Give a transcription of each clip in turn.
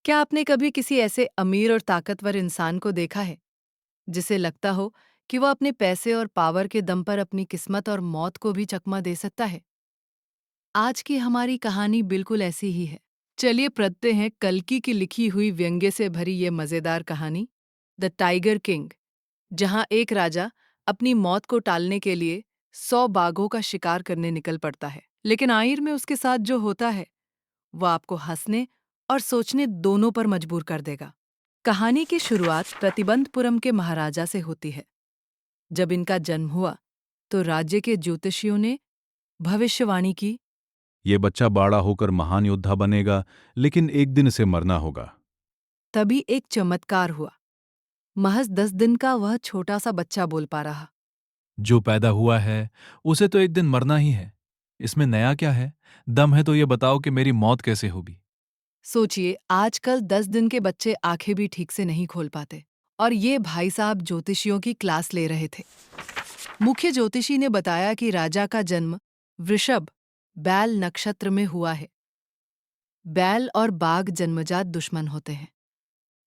क्या आपने कभी किसी ऐसे अमीर और ताकतवर इंसान को देखा है जिसे लगता हो कि वह अपने पैसे और पावर के दम पर अपनी किस्मत और मौत को भी चकमा दे सकता है? आज की हमारी कहानी बिल्कुल ऐसी ही है। चलिए पढ़ते हैं कल्कि की लिखी हुई व्यंग्य से भरी ये मजेदार कहानी, द टाइगर किंग, जहां एक राजा अपनी मौत को टालने के लिए 100 बाघों का शिकार करने निकल पड़ता है। लेकिन आखिर में उसके साथ जो होता है वह आपको हंसने और सोचने दोनों पर मजबूर कर देगा। कहानी की शुरुआत प्रतिबंधपुरम के महाराजा से होती है। जब इनका जन्म हुआ तो राज्य के ज्योतिषियों ने भविष्यवाणी की। ये बच्चा बड़ा होकर महान योद्धा बनेगा, लेकिन एक दिन इसे मरना होगा। तभी एक चमत्कार हुआ। महज 10 दिन का वह छोटा सा बच्चा बोल पा रहा। जो पैदा हुआ है उसे तो एक दिन मरना ही है। इसमें नया क्या है? दम है तो ये बताओ कि मेरी मौत कैसे होगी। सोचिए, आजकल 10 दिन के बच्चे आंखें भी ठीक से नहीं खोल पाते। और ये भाई साहब ज्योतिषियों की क्लास ले रहे थे। मुख्य ज्योतिषी ने बताया कि राजा का जन्म वृषभ बैल नक्षत्र में हुआ है। बैल और बाघ जन्मजात दुश्मन होते हैं,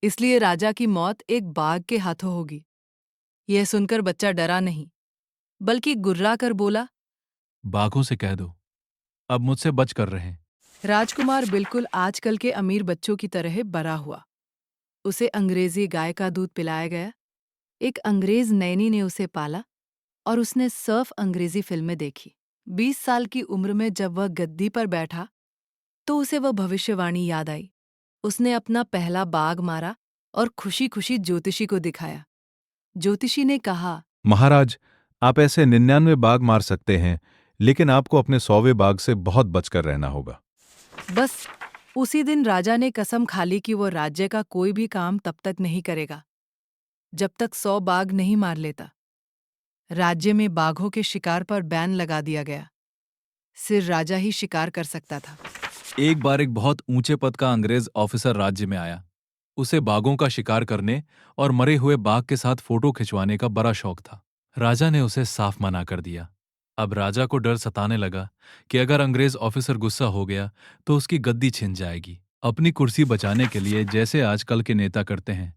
इसलिए राजा की मौत एक बाघ के हाथों होगी। यह सुनकर बच्चा डरा नहीं, बल्कि गुर्रा कर बोला। बाघों से कह दो अब मुझसे बच कर रहें। राजकुमार बिल्कुल आजकल के अमीर बच्चों की तरह बड़ा हुआ। उसे अंग्रेजी गाय का दूध पिलाया गया। एक अंग्रेज नैनी ने उसे पाला और उसने सर्फ अंग्रेजी फिल्में देखी। 20 साल की उम्र में जब वह गद्दी पर बैठा तो उसे वह भविष्यवाणी याद आई। उसने अपना पहला बाघ मारा और खुशी खुशी ज्योतिषी को दिखाया। ज्योतिषी ने कहा, महाराज, आप ऐसे 99 बाघ मार सकते हैं, लेकिन आपको अपने 100वें बाघ से बहुत बचकर रहना होगा। बस उसी दिन राजा ने कसम खा ली कि वो राज्य का कोई भी काम तब तक नहीं करेगा जब तक 100 बाघ नहीं मार लेता। राज्य में बाघों के शिकार पर बैन लगा दिया गया। सिर्फ राजा ही शिकार कर सकता था। एक बार एक बहुत ऊंचे पद का अंग्रेज ऑफिसर राज्य में आया। उसे बाघों का शिकार करने और मरे हुए बाघ के साथ फोटो खिंचवाने का बड़ा शौक था। राजा ने उसे साफ मना कर दिया। अब राजा को डर सताने लगा कि अगर अंग्रेज ऑफिसर गुस्सा हो गया तो उसकी गद्दी छिन जाएगी। अपनी कुर्सी बचाने के लिए, जैसे आजकल के नेता करते हैं,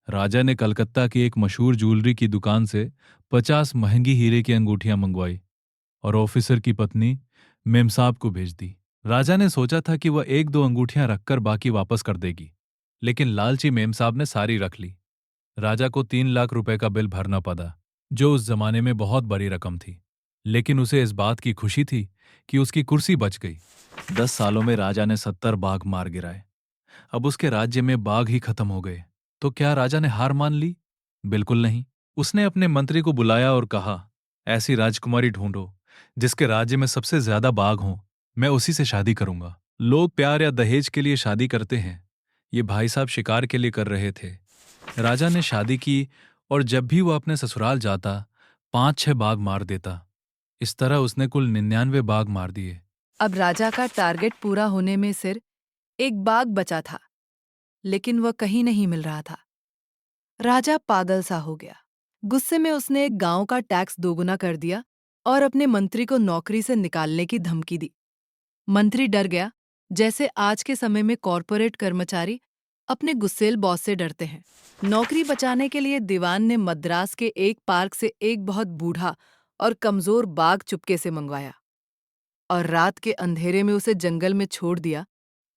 राजा ने कलकत्ता की एक मशहूर ज्वेलरी की दुकान से 50 महंगी हीरे की अंगूठियां मंगवाई और ऑफिसर की पत्नी मेमसाब को भेज दी। राजा ने सोचा था कि वह एक दो अंगूठियां रखकर बाकी वापस कर देगी, लेकिन लालची मेमसाब ने सारी रख ली। राजा को 3 लाख रुपए का बिल भरना पड़ा, जो उस जमाने में बहुत बड़ी रकम थी। लेकिन उसे इस बात की खुशी थी कि उसकी कुर्सी बच गई। 10 सालों में राजा ने 70 बाघ मार गिराए। अब उसके राज्य में बाघ ही खत्म हो गए। तो क्या राजा ने हार मान ली? बिल्कुल नहीं। उसने अपने मंत्री को बुलाया और कहा, ऐसी राजकुमारी ढूंढो जिसके राज्य में सबसे ज्यादा बाघ हों। मैं उसी से शादी करूंगा। लोग प्यार या दहेज के लिए शादी करते हैं, ये भाई साहब शिकार के लिए कर रहे थे। राजा ने शादी की और जब भी वह अपने ससुराल जाता 5-6 बाघ मार देता। इस तरह उसने कुल 99 बाघ मार दिए। अब राजा का टारगेट पूरा होने में सिर्फ एक बाघ बचा था, लेकिन वह कहीं नहीं मिल रहा था। राजा पागल सा हो गया। गुस्से में उसने एक गांव का टैक्स दोगुना कर दिया और अपने मंत्री को नौकरी से निकालने की धमकी दी। मंत्री डर गया, जैसे आज के समय में कॉरपोरेट कर्मचारी अपने गुस्सेल बॉस से डरते हैं। नौकरी बचाने के लिए दीवान ने मद्रास के एक पार्क से एक बहुत बूढ़ा और कमजोर बाघ चुपके से मंगवाया और रात के अंधेरे में उसे जंगल में छोड़ दिया।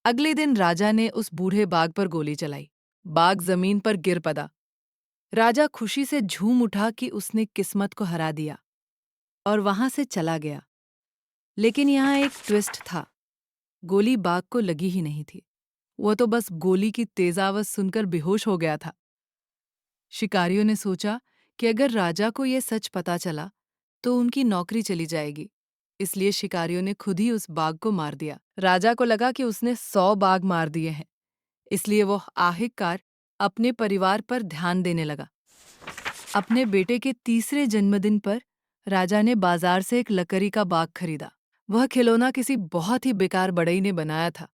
अगले दिन राजा ने उस बूढ़े बाघ पर गोली चलाई। बाघ जमीन पर गिर पड़ा। राजा खुशी से झूम उठा कि उसने किस्मत को हरा दिया और वहां से चला गया। लेकिन यहाँ एक ट्विस्ट था। गोली बाघ को लगी ही नहीं थी। वो तो बस गोली की तेज आवाज सुनकर बेहोश हो गया था। शिकारियों ने सोचा कि अगर राजा को यह सच पता चला तो उनकी नौकरी चली जाएगी, इसलिए शिकारियों ने खुद ही उस बाघ को मार दिया। राजा को लगा कि उसने 100 बाघ मार दिए हैं, इसलिए वो आखिरकार अपने परिवार पर ध्यान देने लगा। अपने बेटे के तीसरे जन्मदिन पर राजा ने बाजार से एक लकड़ी का बाग खरीदा। वह खिलौना किसी बहुत ही बेकार बढ़ई ने बनाया था।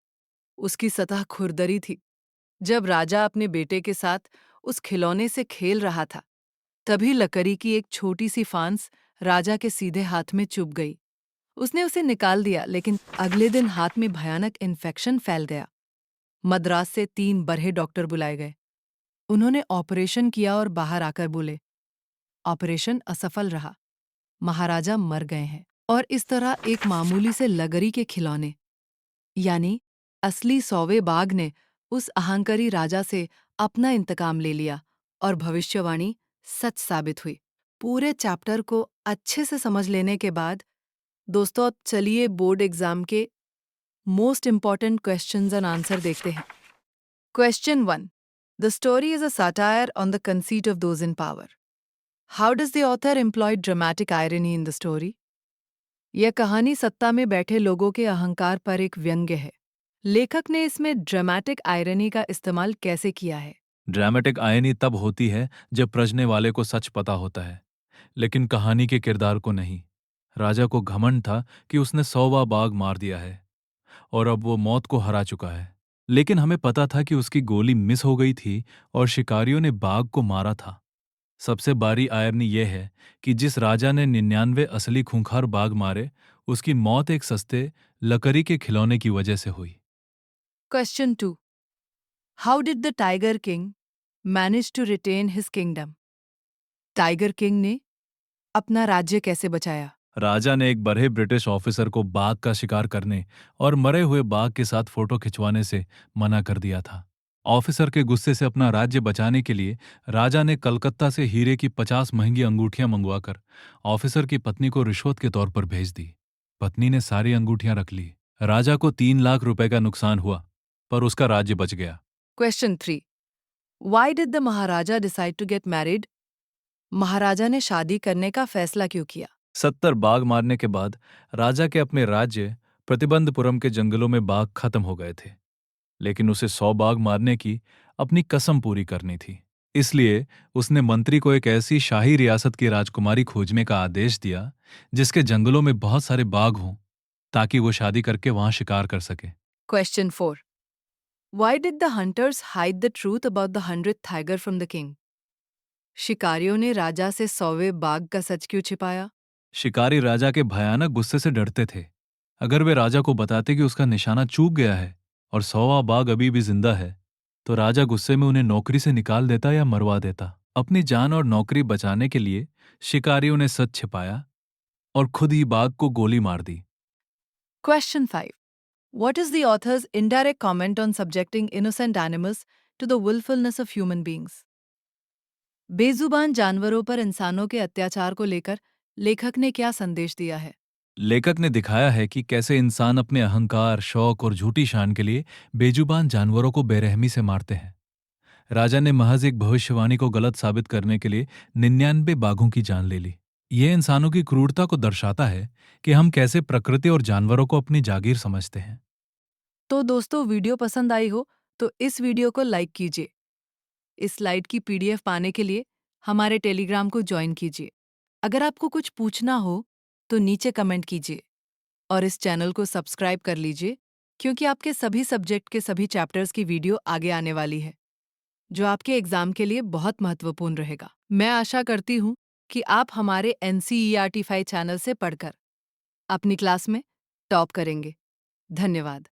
उसकी सतह खुरदरी थी। जब राजा अपने बेटे के साथ उस खिलौने से खेल रहा था, तभी लकड़ी की एक छोटी सी फांस राजा के सीधे हाथ में चुभ गई। उसने उसे निकाल दिया, लेकिन अगले दिन हाथ में भयानक इन्फेक्शन फैल गया। मद्रास से 3 बड़े डॉक्टर बुलाए गए। उन्होंने ऑपरेशन किया और बाहर आकर बोले, ऑपरेशन असफल रहा, महाराजा मर गए हैं। और इस तरह एक मामूली से लगरी के खिलौने यानी असली सौवे बाघ ने उस अहंकारी राजा से अपना इंतकाम ले लिया और भविष्यवाणी सच साबित हुई। पूरे चैप्टर को अच्छे से समझ लेने के बाद दोस्तों अब चलिए बोर्ड एग्जाम के most important questions and answer देखते हैं। Question 1. The story is a satire on the conceit of those in power. How does the author employ dramatic irony in the story? यह कहानी सत्ता में बैठे लोगों के अहंकार पर एक व्यंग्य है। लेखक ने इसमें ड्रामेटिक आयरनी का इस्तेमाल कैसे किया है? ड्रामेटिक आयनी तब होती है जब प्रजने वाले को सच पता होता है, लेकिन कहानी के किरदार को नहीं। राजा को घमंड था कि उसने 100वां बाघ मार दिया है और अब वो मौत को हरा चुका है। लेकिन हमें पता था कि उसकी गोली मिस हो गई थी और शिकारियों ने बाघ को मारा था। सबसे बारी आयरनी यह है कि जिस राजा ने 99 असली खूंखार बाघ मारे, उसकी मौत एक सस्ते लकड़ी के खिलौने की वजह से हुई। Question 2. How did the Tiger King manage to retain his kingdom? Tiger king ने अपना राज्य कैसे बचाया? राजा ने एक बड़े ब्रिटिश ऑफिसर को बाघ का शिकार करने और मरे हुए बाघ के साथ फोटो खिंचवाने से मना कर दिया था। ऑफिसर के गुस्से से अपना राज्य बचाने के लिए राजा ने कलकत्ता से हीरे की 50 महंगी अंगूठियां मंगवाकर ऑफिसर की पत्नी को रिश्वत के तौर पर भेज दी। पत्नी ने सारी अंगूठियां रख ली। राजा को 3 लाख रुपए का नुकसान हुआ, पर उसका राज्य बच गया। Question 3. Why did the Maharaja decide to get married? महाराजा ने शादी करने का फैसला क्यों किया? 70 बाघ मारने के बाद राजा के अपने राज्य प्रतिबंधपुरम के जंगलों में बाघ खत्म हो गए थे, लेकिन उसे 100 बाघ मारने की अपनी कसम पूरी करनी थी। इसलिए उसने मंत्री को एक ऐसी शाही रियासत की राजकुमारी खोजने का आदेश दिया जिसके जंगलों में बहुत सारे बाघ हों, ताकि वो शादी करके वहां शिकार कर सके। Question 4. Why did the hunters hide the truth about the 100th tiger from the king? शिकारियों ने राजा से 100वें बाघ का सच क्यों छिपाया? शिकारी राजा के भयानक गुस्से से डरते थे। अगर वे राजा को बताते कि उसका निशाना चूक गया है और 100वां बाघ अभी भी जिंदा है, तो राजा गुस्से में उन्हें नौकरी से निकाल देता या मरवा देता। अपनी जान और नौकरी बचाने के लिए शिकारियों ने सच छिपाया और खुद ही बाघ को गोली मार दी। Question 5. What is the author's indirect comment on subjecting innocent animals to the willfulness of human beings? बेजुबान जानवरों पर इंसानों के अत्याचार को लेकर लेखक ने क्या संदेश दिया है? लेखक ने दिखाया है कि कैसे इंसान अपने अहंकार, शौक और झूठी शान के लिए बेजुबान जानवरों को बेरहमी से मारते हैं। राजा ने महज एक भविष्यवाणी को गलत साबित करने के लिए 99 बाघों की जान ले ली। यह इंसानों की क्रूरता को दर्शाता है कि हम कैसे प्रकृति और जानवरों को अपनी जागीर समझते हैं। तो दोस्तों वीडियो पसंद आई हो तो इस वीडियो को लाइक कीजिए। इस स्लाइड की पीडीएफ पाने के लिए हमारे टेलीग्राम को ज्वाइन कीजिए। अगर आपको कुछ पूछना हो तो नीचे कमेंट कीजिए और इस चैनल को सब्सक्राइब कर लीजिए, क्योंकि आपके सभी सब्जेक्ट के सभी चैप्टर्स की वीडियो आगे आने वाली है, जो आपके एग्जाम के लिए बहुत महत्वपूर्ण रहेगा। मैं आशा करती हूँ कि आप हमारे NCERT 5 चैनल से पढ़कर अपनी क्लास में टॉप करेंगे। धन्यवाद।